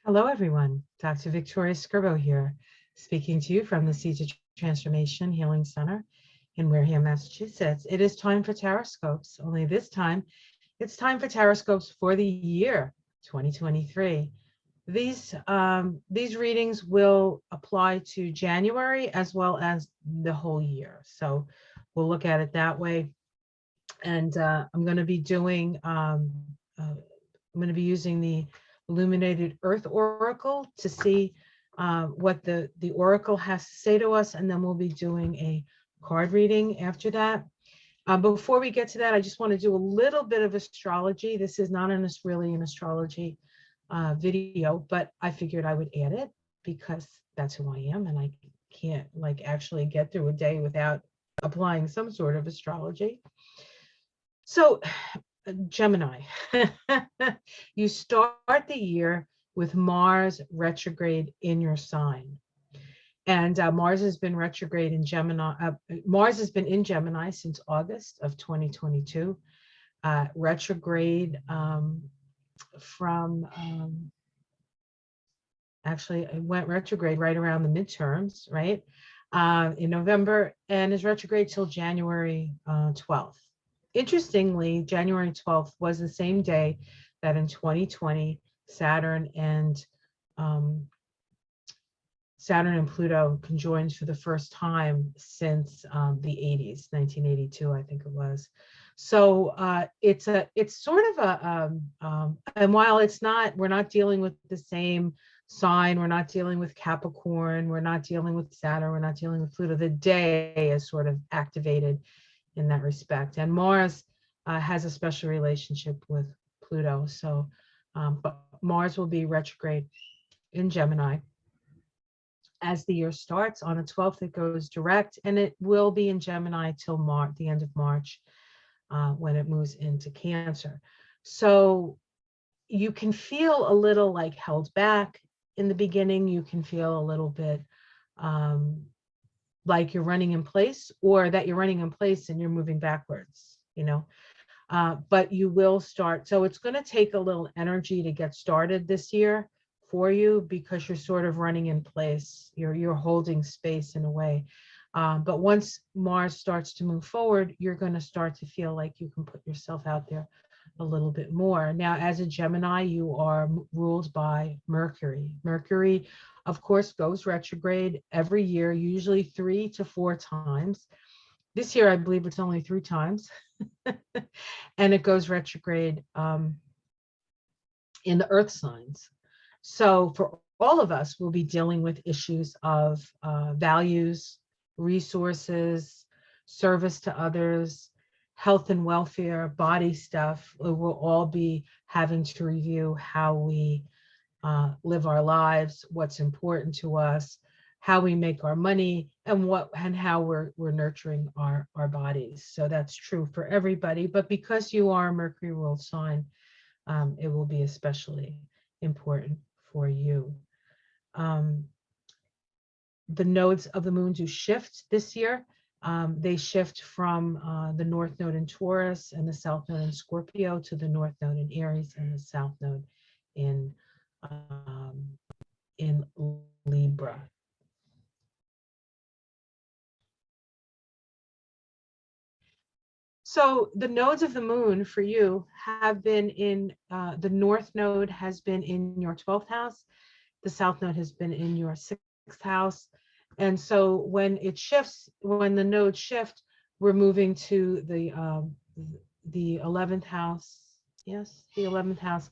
Hello, everyone. Dr. Victoria Skirbo here, speaking to you from the Seeds of Transformation Healing Center in Wareham, Massachusetts. It is time for Taroscopes, only this time it's time for Taroscopes for the year 2023. These readings will apply to January as well as the whole year. So we'll look at it that way. And I'm going to be using the Illuminated Earth Oracle to see what the Oracle has to say to us, and then we'll be doing a card reading after that. Before we get to that, I just want to do a little bit of astrology. This is not really an astrology video, but I figured I would add it because that's who I am, and I can't actually get through a day without applying some sort of astrology. So Gemini, you start the year with Mars retrograde in your sign. And Mars has been retrograde in Gemini. Mars has been in Gemini since August of 2022. Retrograde actually, it went retrograde right around the midterms, right? In November, and is retrograde till January 12th. Interestingly, January 12th was the same day that in 2020, Saturn and Pluto conjoined for the first time since the 80s, 1982, I think it was. So it's sort of and while we're not dealing with the same sign, we're not dealing with Capricorn, we're not dealing with Saturn, we're not dealing with Pluto. The day is sort of activated in that respect. And Mars has a special relationship with Pluto. So, but Mars will be retrograde in Gemini as the year starts. On the 12th, it goes direct, and it will be in Gemini till the end of March when it moves into Cancer. So you can feel a little like held back in the beginning. You can feel a little bit like you're running in place, or that you're running in place and you're moving backwards, but you will start. So it's going to take a little energy to get started this year for you, because you're sort of running in place. You're holding space in a way. But once Mars starts to move forward, you're going to start to feel like you can put yourself out there a little bit more. Now, as a Gemini, you are ruled by Mercury. Mercury, of course, goes retrograde every year, usually 3 to 4 times. This year, I believe it's only 3 times. And it goes retrograde in the earth signs. So for all of us, we'll be dealing with issues of values, resources, service to others, health and welfare, body stuff. We'll all be having to review how we live our lives, what's important to us, how we make our money, and how we're nurturing our bodies. So that's true for everybody. But because you are a Mercury ruled sign, it will be especially important for you. The nodes of the moon do shift this year. They shift from the North Node in Taurus and the South Node in Scorpio to the North Node in Aries and the South Node in Libra. So the nodes of the moon for you have been in, the North Node has been in your 12th house. The South Node has been in your 6th house. And so when it shifts, when the nodes shift, we're moving to the 11th house. Yes, the 11th house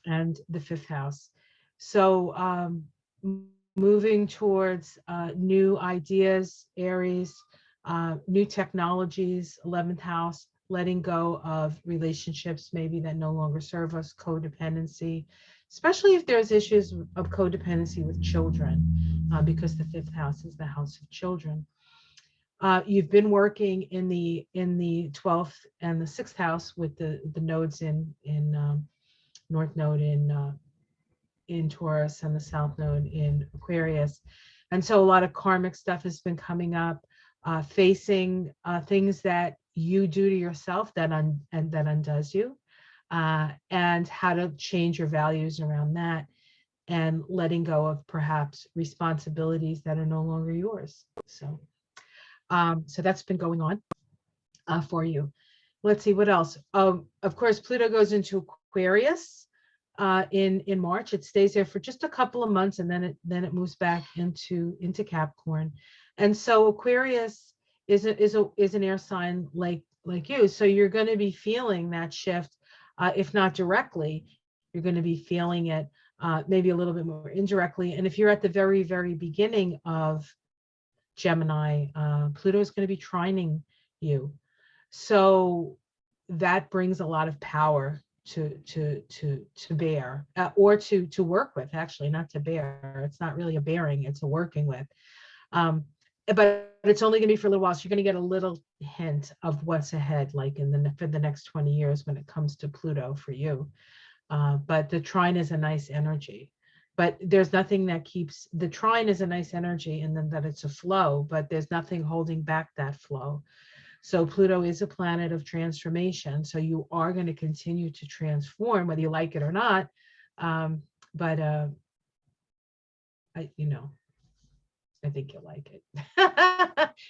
and the 5th house. So moving towards new ideas, Aries, new technologies, 11th house, letting go of relationships maybe that no longer serve us, codependency, especially if there's issues of codependency with children, because the 5th house is the house of children. You've been working in the 12th and the 6th house with the nodes in North Node in Taurus and the South Node in Aquarius. And so a lot of karmic stuff has been coming up, facing things that you do to yourself that undoes you, and how to change your values around that. and letting go of perhaps responsibilities that are no longer yours. So that's been going on for you. Let's see what else. Of course, Pluto goes into Aquarius in March. It stays there for just a couple of months, and then it moves back into Capricorn. And so Aquarius is an air sign like you. So you're going to be feeling that shift, if not directly, you're going to be feeling it maybe a little bit more indirectly. And if you're at the very, very beginning of Gemini, Pluto is going to be trining you. So that brings a lot of power to bear, or to work with, actually, not to bear. It's not really a bearing, it's a working with. But it's only going to be for a little while. So you're going to get a little hint of what's ahead, like for the next 20 years when it comes to Pluto for you. But the trine is a nice energy. But there's nothing that keeps, the trine is a nice energy, and then that it's a flow, but there's nothing holding back that flow. So Pluto is a planet of transformation. So you are going to continue to transform, whether you like it or not. But I think you'll like it.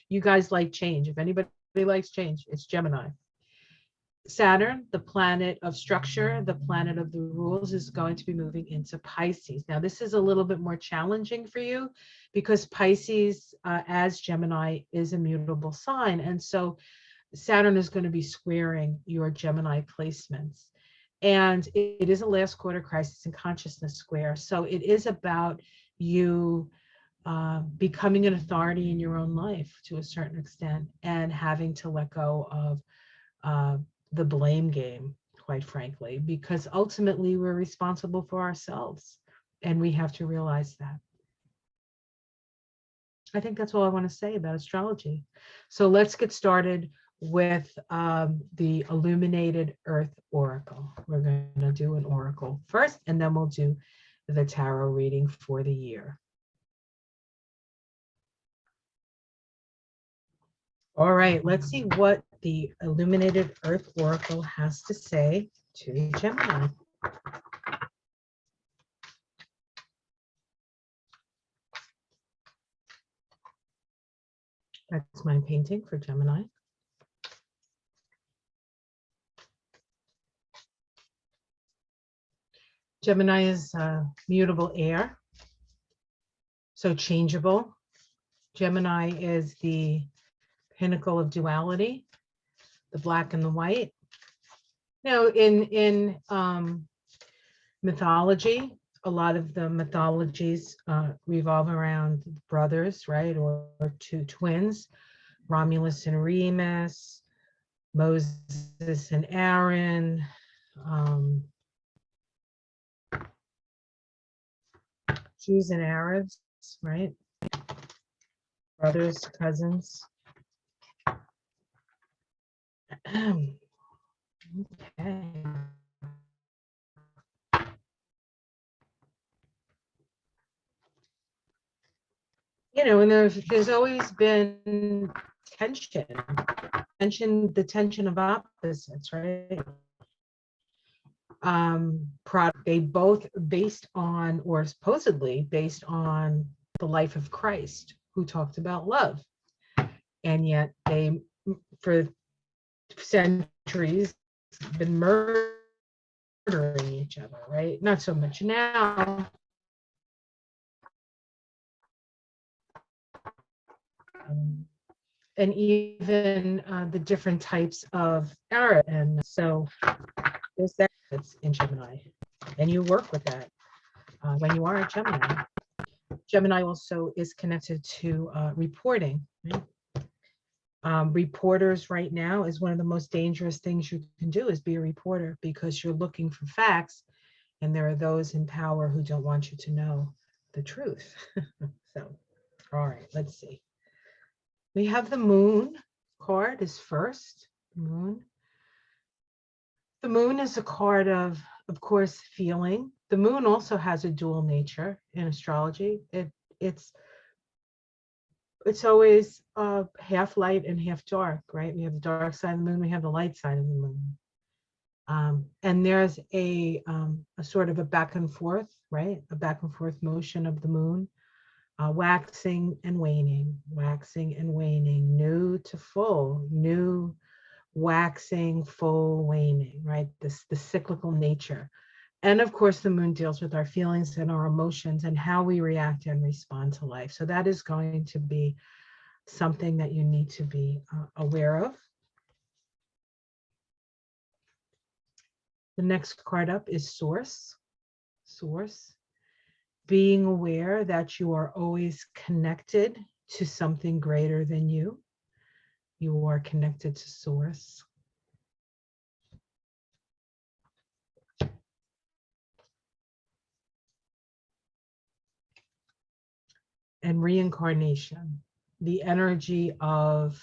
You guys like change. If anybody likes change, it's Gemini. Saturn, the planet of structure, the planet of the rules, is going to be moving into Pisces. Now, this is a little bit more challenging for you because Pisces, as Gemini, is a mutable sign. And so Saturn is going to be squaring your Gemini placements. And it is a last quarter crisis in consciousness square. So it is about you becoming an authority in your own life to a certain extent, and having to let go of the blame game, quite frankly, because ultimately we're responsible for ourselves, and we have to realize that. I think that's all I want to say about astrology. So let's get started with the Illuminated Earth Oracle. We're going to do an oracle first, and then we'll do the tarot reading for the year. All right, let's see what the Illuminated Earth Oracle has to say to Gemini. That's my painting for Gemini. Gemini is mutable air, so changeable. Gemini is the pinnacle of duality, the black and the white. In mythology, a lot of the mythologies revolve around brothers, right, or two twins, Romulus and Remus, Moses and Aaron, Jews and Arabs, right? Brothers, cousins. Okay. And there's always been tension, the tension of opposites, right? They both based on, or supposedly based on, the life of Christ, who talked about love, and yet they, for centuries, been murdering each other, right? Not so much now. And even the different types of Arab, and so there's that in Gemini, and you work with that when you are a Gemini. Gemini also is connected to reporting. Right? Reporters right now is one of the most dangerous things you can do, is be a reporter, because you're looking for facts, and there are those in power who don't want you to know the truth. So, all right, let's see. We have the Moon card is first. Moon. The Moon is a card of course, feeling. The Moon also has a dual nature in astrology. It's always half light and half dark, right? We have the dark side of the moon, we have the light side of the moon. And there's a sort of a back and forth, right? A back and forth motion of the moon, waxing and waning, new to full, new, waxing, full, waning, right? The cyclical nature. And of course, the moon deals with our feelings and our emotions and how we react and respond to life. So that is going to be something that you need to be aware of. The next card up is Source. Source. Being aware that you are always connected to something greater than you. You are connected to Source. And reincarnation, the energy of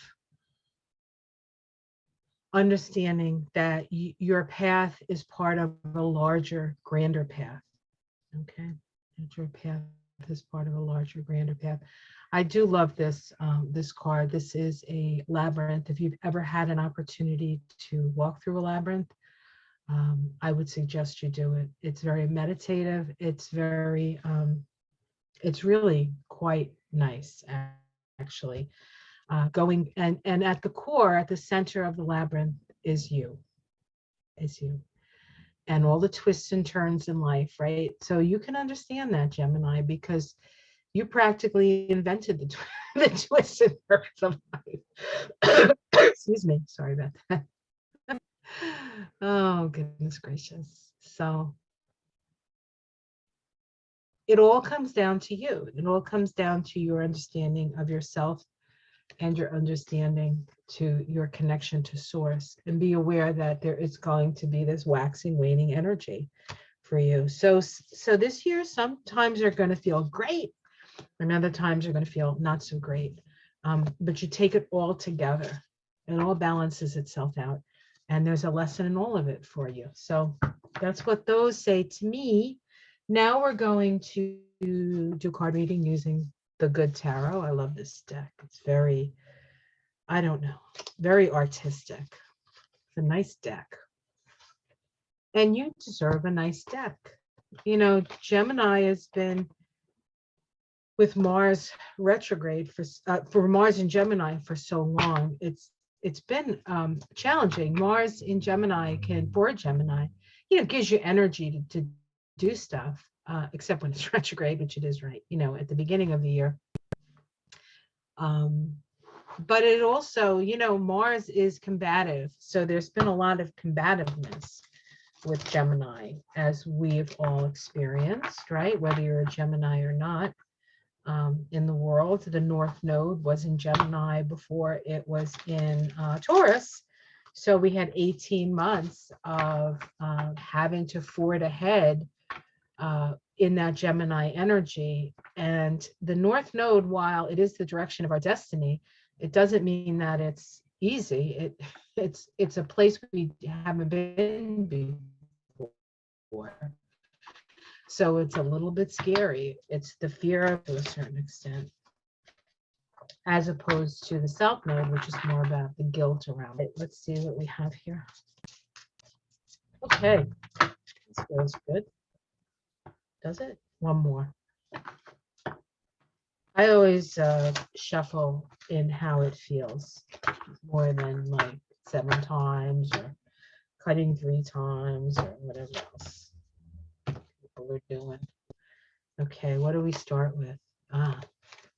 understanding that your path is part of a larger, grander path. Okay, that your path is part of a larger, grander path. I do love this this card. This is a labyrinth. If you've ever had an opportunity to walk through a labyrinth, I would suggest you do it. It's very meditative. It's very, it's really quite nice, actually. Going and at the core, at the center of the labyrinth is you, and all the twists and turns in life, right? So you can understand that, Gemini, because you practically invented the twists and turns of life. Excuse me, sorry about that. Oh, goodness gracious. So it all comes down to you. It all comes down to your understanding of yourself and your understanding to your connection to source, and be aware that there is going to be this waxing, waning energy for you. So this year, sometimes you're going to feel great, and other times you're going to feel not so great. But you take it all together, and it all balances itself out. And there's a lesson in all of it for you. So that's what those say to me. Now we're going to do card reading using the Good Tarot. I love this deck. It's very, I don't know, very artistic. It's a nice deck. And you deserve a nice deck. You know, Gemini has been with Mars retrograde for Mars in Gemini for so long. It's been challenging. Mars in Gemini for Gemini, gives you energy to do stuff, except when it's retrograde, which it is right, at the beginning of the year. But it also, Mars is combative. So there's been a lot of combativeness with Gemini, as we've all experienced, right? Whether you're a Gemini or not. In the world, the North Node was in Gemini before it was in Taurus. So we had 18 months of having to ford ahead in that Gemini energy. And the North Node, while it is the direction of our destiny, it doesn't mean that it's easy. It's a place we haven't been before. So it's a little bit scary. It's the fear of, to a certain extent, as opposed to the South Node, which is more about the guilt around it. Let's see what we have here. Okay, this feels good. Does it? One more. I always shuffle in how it feels more than like 7 times or cutting 3 times or whatever else people are doing. Okay, what do we start with?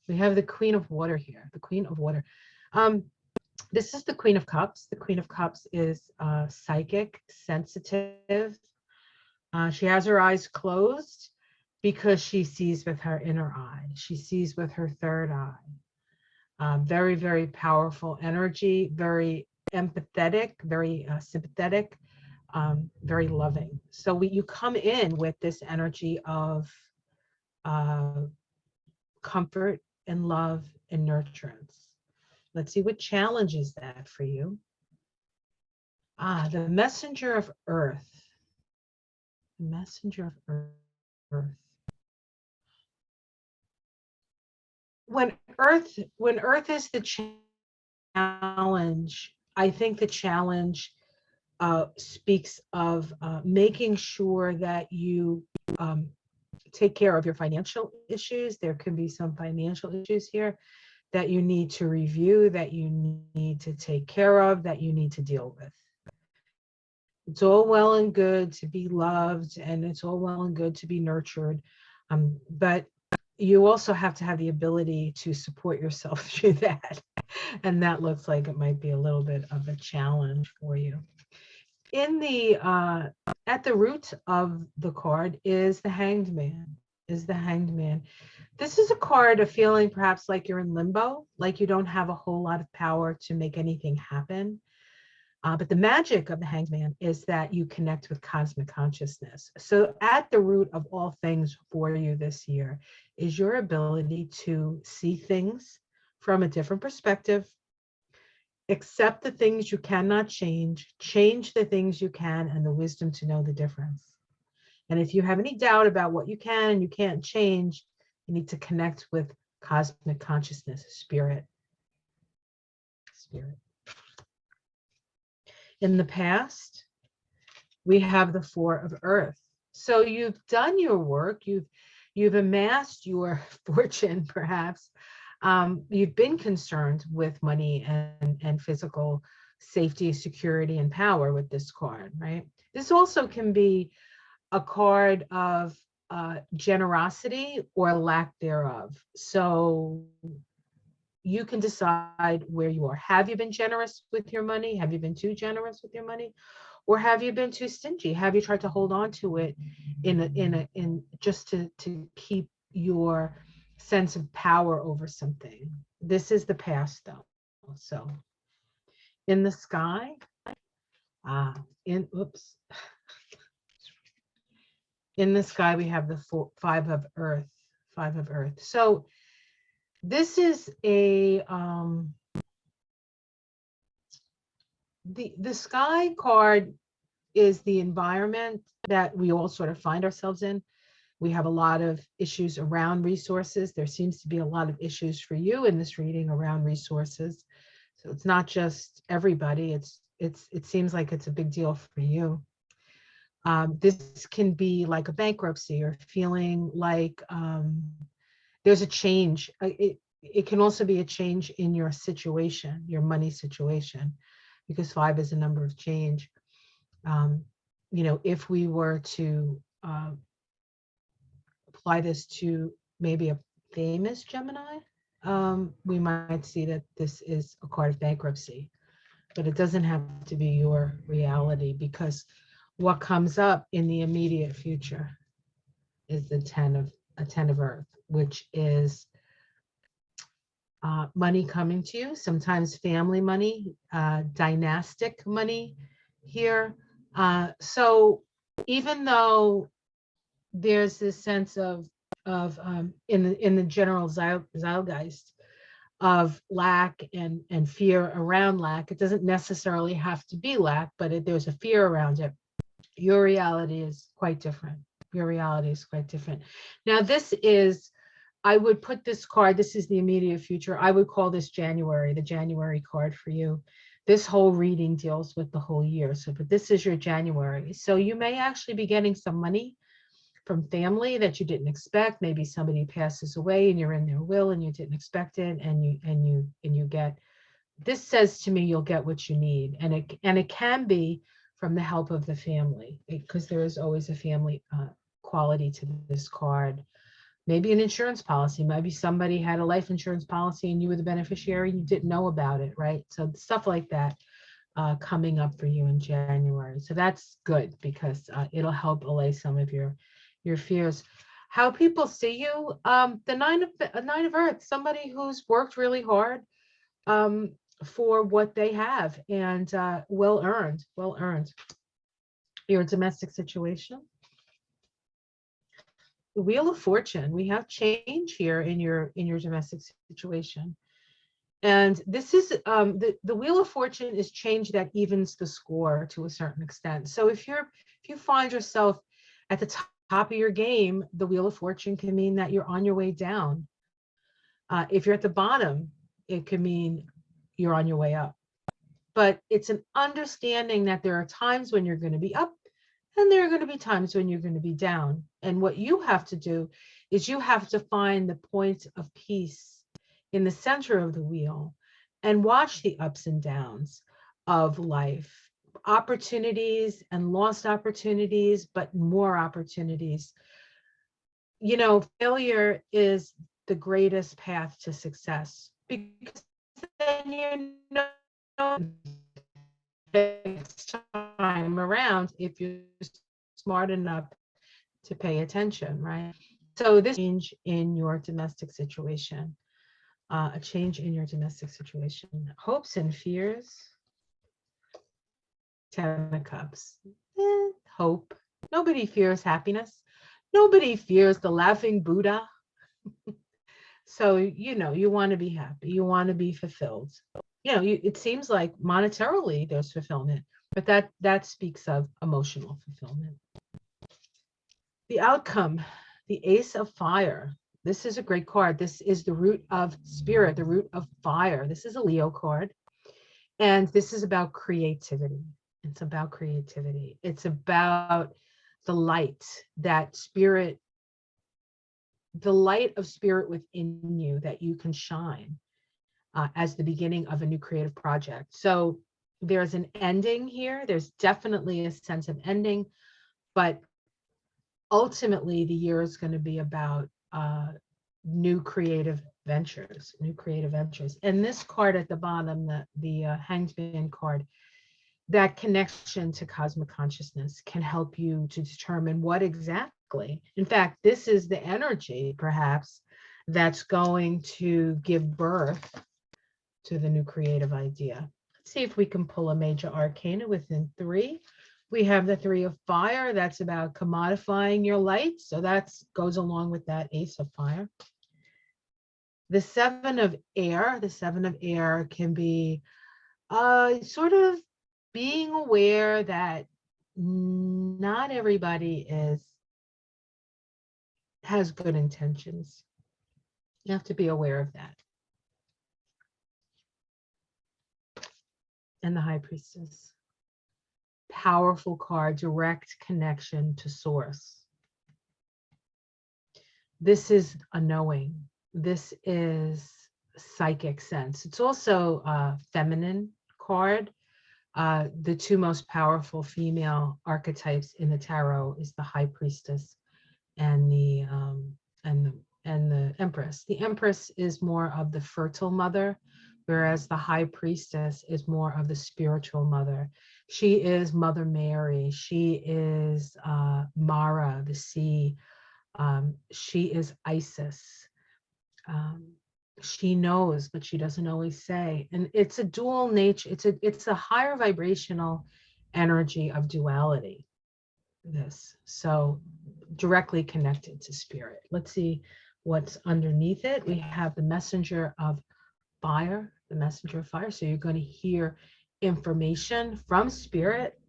We have the Queen of Water here, the Queen of Water. This is the Queen of Cups. The Queen of Cups is psychic, sensitive. She has her eyes closed because she sees with her inner eye. She sees with her third eye. Very, very powerful energy, very empathetic, very sympathetic, very loving. So you come in with this energy of comfort and love and nurturance. Let's see what challenges that for you. The messenger of earth. The messenger of earth. When earth is the challenge, I think the challenge speaks of making sure that you take care of your financial issues. There can be some financial issues here that you need to review, that you need to take care of, that you need to deal with. It's all well and good to be loved, and it's all well and good to be nurtured, but you also have to have the ability to support yourself through that. And that looks like it might be a little bit of a challenge for you. In the at the root of the card is the Hanged Man. This is a card of feeling perhaps like you're in limbo, like you don't have a whole lot of power to make anything happen. But the magic of the Hanged Man is that you connect with cosmic consciousness. So at the root of all things for you this year is your ability to see things from a different perspective, accept the things you cannot change the things you can, and the wisdom to know the difference. And if you have any doubt about what you can and you can't change, you need to connect with cosmic consciousness, spirit. In the past, we have the Four of Earth. So you've done your work, you've amassed your fortune, perhaps. You've been concerned with money and physical safety, security, and power with this card, right? This also can be a card of generosity or lack thereof. So you can decide where you are. Have you been generous with your money? Have you been too generous with your money? Or have you been too stingy? Have you tried to hold on to it in just to keep your sense of power over something? This is the past, though. So in the sky, in the sky, we have the Five of Earth. So this is a the sky card is the environment that we all sort of find ourselves in. We have a lot of issues around resources. There seems to be a lot of issues for you in this reading around resources. So it's not just everybody. It seems like it's a big deal for you. This can be like a bankruptcy or feeling like there's a change. It can also be a change in your situation, your money situation, because 5 is a number of change. If we were to apply this to maybe a famous Gemini, we might see that this is a card of bankruptcy, but it doesn't have to be your reality, because what comes up in the immediate future is the 10 of Earth, which is money coming to you, sometimes family money, dynastic money here. So even though there's this sense of in the general zeitgeist of lack and fear around lack, it doesn't necessarily have to be lack, but there's a fear around it. Your reality is quite different. Now, I would put this card, this is the immediate future. I would call this January, the January card for you. This whole reading deals with the whole year. But this is your January. So you may actually be getting some money from family that you didn't expect. Maybe somebody passes away and you're in their will and you didn't expect it, and you get. This says to me you'll get what you need, and it can be from the help of the family, because there is always a family quality to this card. Maybe an insurance policy. Maybe somebody had a life insurance policy and you were the beneficiary and you didn't know about it, right? So stuff like that coming up for you in January. So that's good, because it'll help allay some of your fears. How people see you, the nine of Earth, somebody who's worked really hard for what they have, and well earned. Your domestic situation. The Wheel of Fortune, we have change here in your domestic situation. And this is the Wheel of Fortune is change that evens the score to a certain extent. So if you find yourself at the top of your game, the Wheel of Fortune can mean that you're on your way down. If you're at the bottom, it could mean you're on your way up. but it's an understanding that there are times when you're going to be up and there are going to be times when you're going to be down. And what you have to do is you have to find the point of peace in the center of the wheel and watch the ups and downs of life, opportunities and lost opportunities, but more opportunities. You know, failure is the greatest path to success, because then you know next time around if you're smart enough to pay attention, right? So this change in your domestic situation, a change in your domestic situation, hopes and fears, 10 of Cups, hope. Nobody fears happiness. Nobody fears the laughing Buddha. So, you know, you want to be happy. You want to be fulfilled. You know, it seems like monetarily there's fulfillment, but that speaks of emotional fulfillment. The outcome, the Ace of Fire. This is a great card. This is the root of spirit, the root of fire. This is a Leo card. And this is about creativity. It's about creativity. It's about the light that spirit, the light of spirit within you that you can shine as the beginning of a new creative project. So there's an ending here. There's definitely a sense of ending, but ultimately the year is going to be about new creative ventures, new creative ventures. And this card at the bottom, the Hanged Man card, that connection to cosmic consciousness can help you to determine what exactly. In fact, this is the energy, perhaps, that's going to give birth to the new creative idea. Let's see if we can pull a major arcana within 3. We have the 3 of Fire. That's about commodifying your light. So that goes along with that Ace of Fire. The 7 of Air. The 7 of Air can be sort of being aware that not everybody has good intentions. You have to be aware of that. And the High Priestess. Powerful card, direct connection to source. This is a knowing. This is psychic sense. It's also a feminine card. The 2 most powerful female archetypes in the tarot is the High Priestess and the Empress. The Empress is more of the fertile mother, whereas the High Priestess is more of the spiritual mother. She is Mother Mary. She is Mara, the sea. She is Isis. She knows, but she doesn't always say. And it's a dual nature. It's a higher vibrational energy of duality. This so directly connected to spirit. Let's see what's underneath it. We have the Messenger of Fire. The Messenger of Fire. So you're going to hear information from spirit.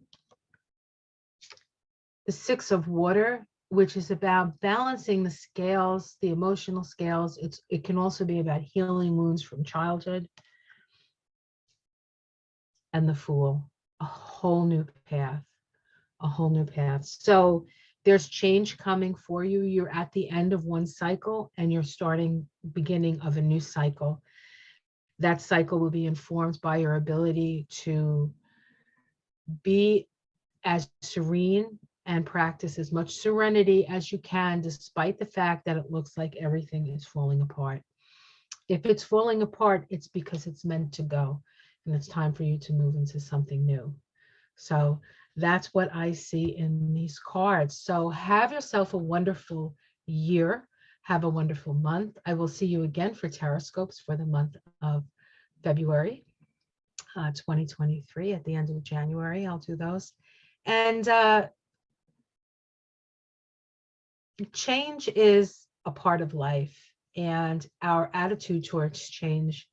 The 6 of Water, which is about balancing the scales, the emotional scales. It can also be about healing wounds from childhood. And the Fool, a whole new path, a whole new path. So there's change coming for you. You're at the end of one cycle and you're starting beginning of a new cycle. That cycle will be informed by your ability to be as serene and practice as much serenity as you can, despite the fact that it looks like everything is falling apart. If it's falling apart, it's because it's meant to go, and it's time for you to move into something new. So that's what I see in these cards. So have yourself a wonderful year. Have a wonderful month. I will see you again for Taroscopes for the month of February 2023. At the end of January, I'll do those. And change is a part of life, and our attitude towards change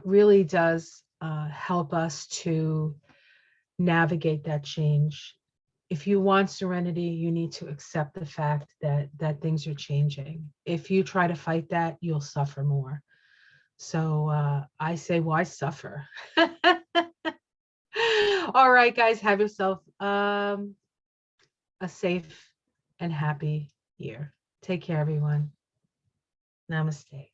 really does help us to navigate that change. If you want serenity, you need to accept the fact that things are changing. If you try to fight that, you'll suffer more. So I say, why suffer? All right, guys, have yourself a safe and happy year. Take care, everyone. Namaste.